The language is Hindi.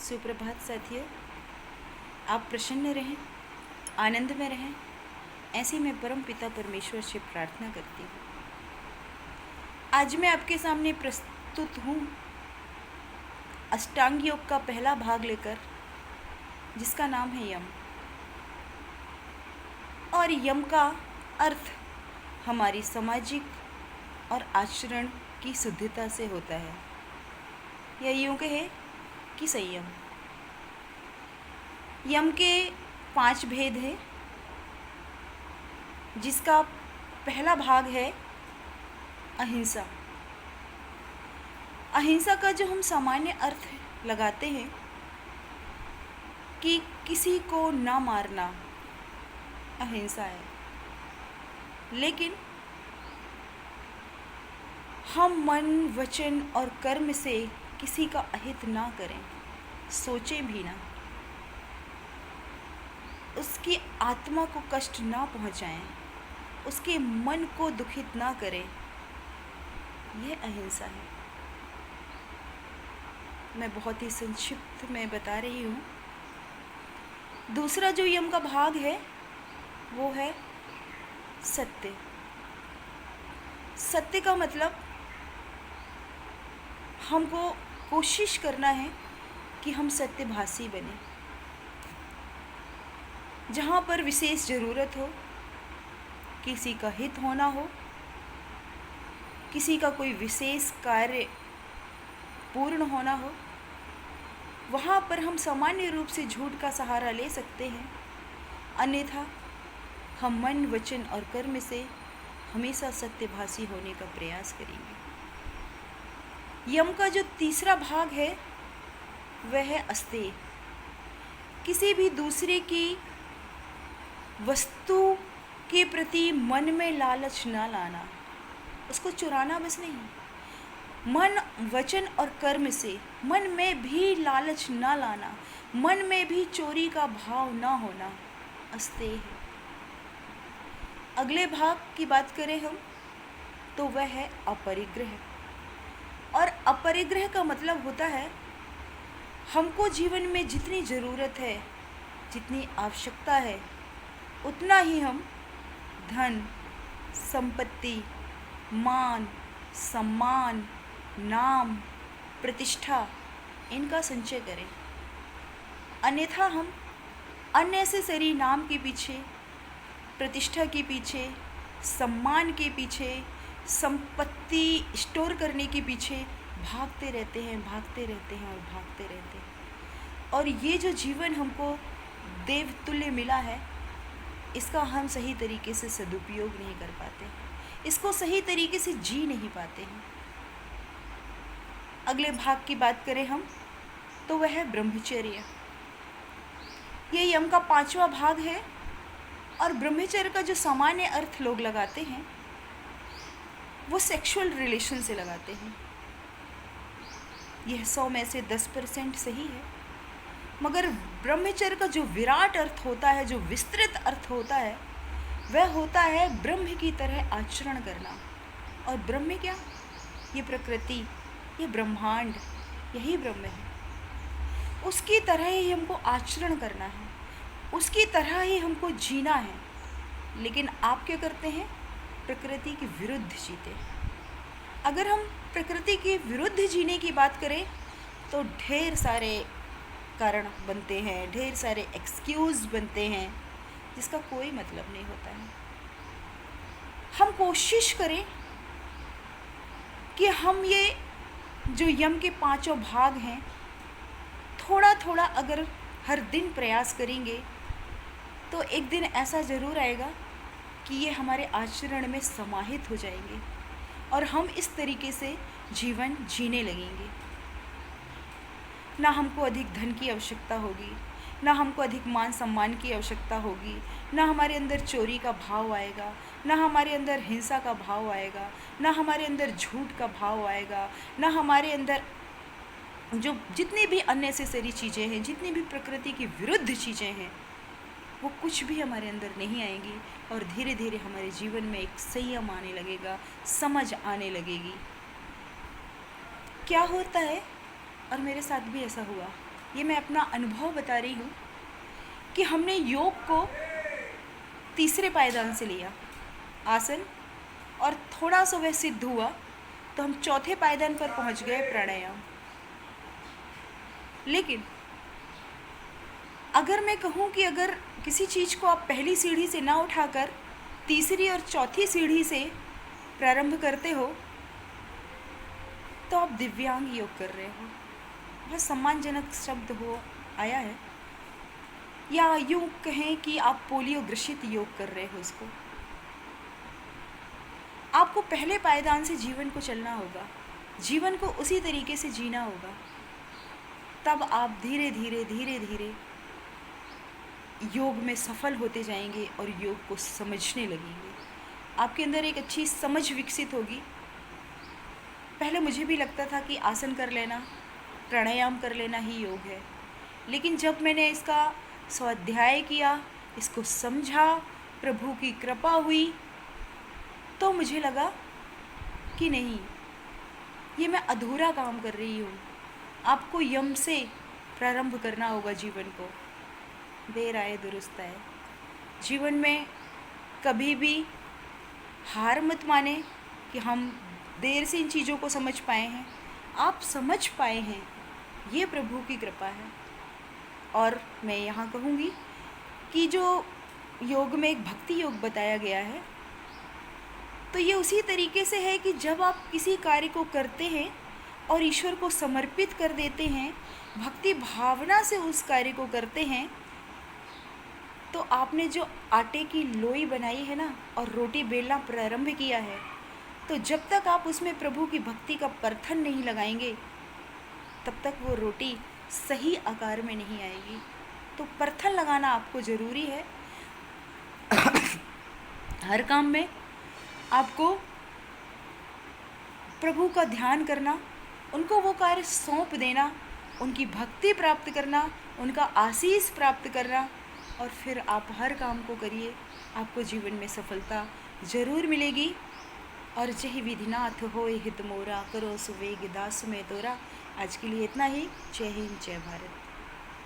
सुप्रभात साथियों, आप प्रसन्न रहें, आनंद में रहें, ऐसी मैं परम पिता परमेश्वर से प्रार्थना करती हूँ। आज मैं आपके सामने प्रस्तुत हूँ अष्टांग योग का पहला भाग लेकर, जिसका नाम है यम। और यम का अर्थ हमारी सामाजिक और आचरण की शुद्धता से होता है, या यूँ कहे कि संयम। यम के 5 भेद हैं, जिसका पहला भाग है अहिंसा। अहिंसा का जो हम सामान्य अर्थ लगाते हैं कि किसी को ना मारना अहिंसा है, लेकिन हम मन, वचन और कर्म से किसी का अहित ना करें, सोचें भी ना, उसकी आत्मा को कष्ट ना पहुंचाएं, उसके मन को दुखित ना करें, यह अहिंसा है। मैं बहुत ही संक्षिप्त में बता रही हूँ। दूसरा जो यम का भाग है वो है सत्य। सत्य का मतलब हमको कोशिश करना है कि हम सत्यभाषी बने। जहाँ पर विशेष ज़रूरत हो, किसी का हित होना हो, किसी का कोई विशेष कार्य पूर्ण होना हो, वहाँ पर हम सामान्य रूप से झूठ का सहारा ले सकते हैं। अन्यथा हम मन, वचन और कर्म से हमेशा सत्यभाषी होने का प्रयास करेंगे। यम का जो तीसरा भाग है वह है अस्तेय। किसी भी दूसरे की वस्तु के प्रति मन में लालच ना लाना, उसको चुराना बस नहीं, मन, वचन और कर्म से मन में भी लालच ना लाना, मन में भी चोरी का भाव ना होना अस्तेय है। अगले भाग की बात करें हम तो वह है अपरिग्रह। और अपरिग्रह का मतलब होता है हमको जीवन में जितनी ज़रूरत है, जितनी आवश्यकता है, उतना ही हम धन, संपत्ति, मान, सम्मान, नाम, प्रतिष्ठा इनका संचय करें। अन्यथा हम अननेसेसरी नाम के पीछे, प्रतिष्ठा के पीछे, सम्मान के पीछे, संपत्ति स्टोर करने के पीछे भागते रहते हैं और भागते रहते हैं। और ये जो जीवन हमको देवतुल्य मिला है, इसका हम सही तरीके से सदुपयोग नहीं कर पाते, इसको सही तरीके से जी नहीं पाते हैं। अगले भाग की बात करें हम तो वह है ब्रह्मचर्य। ये यम का 5वां भाग है। और ब्रह्मचर्य का जो सामान्य अर्थ लोग लगाते हैं वो सेक्सुअल रिलेशन से लगाते हैं। यह 100 में से 10% सही है, मगर ब्रह्मचर्य का जो विराट अर्थ होता है, जो विस्तृत अर्थ होता है, वह होता है ब्रह्म की तरह आचरण करना। और ब्रह्म क्या? ये प्रकृति, ये ब्रह्मांड, यही ब्रह्म है। उसकी तरह ही हमको आचरण करना है, उसकी तरह ही हमको जीना है। लेकिन आप क्या करते हैं? प्रकृति के विरुद्ध जीते हैं। अगर हम प्रकृति के विरुद्ध जीने की बात करें तो ढेर सारे कारण बनते हैं, ढेर सारे एक्सक्यूज़ बनते हैं, जिसका कोई मतलब नहीं होता है। हम कोशिश करें कि हम ये जो यम के 5 भाग हैं, थोड़ा थोड़ा अगर हर दिन प्रयास करेंगे तो एक दिन ऐसा ज़रूर आएगा कि ये हमारे आचरण में समाहित हो जाएंगे और हम इस तरीके से जीवन जीने लगेंगे। ना हमको अधिक धन की आवश्यकता होगी, ना हमको अधिक मान सम्मान की आवश्यकता होगी, ना हमारे अंदर चोरी का भाव आएगा, ना हमारे अंदर हिंसा का भाव आएगा, ना हमारे अंदर झूठ का भाव आएगा, ना हमारे अंदर जो जितनी भी अननेसेसरी चीज़ें हैं, जितनी भी प्रकृति की विरुद्ध चीज़ें हैं, वो कुछ भी हमारे अंदर नहीं आएंगी। और धीरे धीरे हमारे जीवन में एक संयम आने लगेगा, समझ आने लगेगी। क्या होता है, और मेरे साथ भी ऐसा हुआ, ये मैं अपना अनुभव बता रही हूँ कि हमने योग को तीसरे पायदान से लिया आसन, और थोड़ा सा वह सिद्ध हुआ तो हम चौथे पायदान पर पहुँच गए प्राणायाम। लेकिन अगर मैं कहूँ कि अगर किसी चीज़ को आप पहली सीढ़ी से ना उठाकर तीसरी और चौथी सीढ़ी से प्रारंभ करते हो तो आप दिव्यांग योग कर रहे हो। बहुत सम्मानजनक शब्द हो आया है, या यूँ कहें कि आप पोलियो ग्रसित योग कर रहे हो इसको। आपको पहले पायदान से जीवन को चलना होगा, जीवन को उसी तरीके से जीना होगा, तब आप धीरे धीरे धीरे धीरे योग में सफल होते जाएंगे और योग को समझने लगेंगे। आपके अंदर एक अच्छी समझ विकसित होगी। पहले मुझे भी लगता था कि आसन कर लेना, प्राणायाम कर लेना ही योग है, लेकिन जब मैंने इसका स्वाध्याय किया, इसको समझा, प्रभु की कृपा हुई, तो मुझे लगा कि नहीं, ये मैं अधूरा काम कर रही हूँ। आपको यम से प्रारंभ करना होगा जीवन को। देर आए दुरुस्त आए। जीवन में कभी भी हार मत माने कि हम देर से इन चीज़ों को समझ पाए हैं। आप समझ पाए हैं, ये प्रभु की कृपा है। और मैं यहाँ कहूँगी कि जो योग में एक भक्ति योग बताया गया है, तो ये उसी तरीके से है कि जब आप किसी कार्य को करते हैं और ईश्वर को समर्पित कर देते हैं, भक्ति भावना से उस कार्य को करते हैं, तो आपने जो आटे की लोई बनाई है ना और रोटी बेलना प्रारंभ किया है, तो जब तक आप उसमें प्रभु की भक्ति का परथन नहीं लगाएंगे, तब तक वो रोटी सही आकार में नहीं आएगी। तो परथन लगाना आपको ज़रूरी है। हर काम में आपको प्रभु का ध्यान करना, उनको वो कार्य सौंप देना, उनकी भक्ति प्राप्त करना, उनका आशीष प्राप्त करना, और फिर आप हर काम को करिए। आपको जीवन में सफलता ज़रूर मिलेगी। और जय विधिनाथ होए हित मोरा, करो सुवेग दास में तोरा। आज के लिए इतना ही। जय हिंद, जय भारत।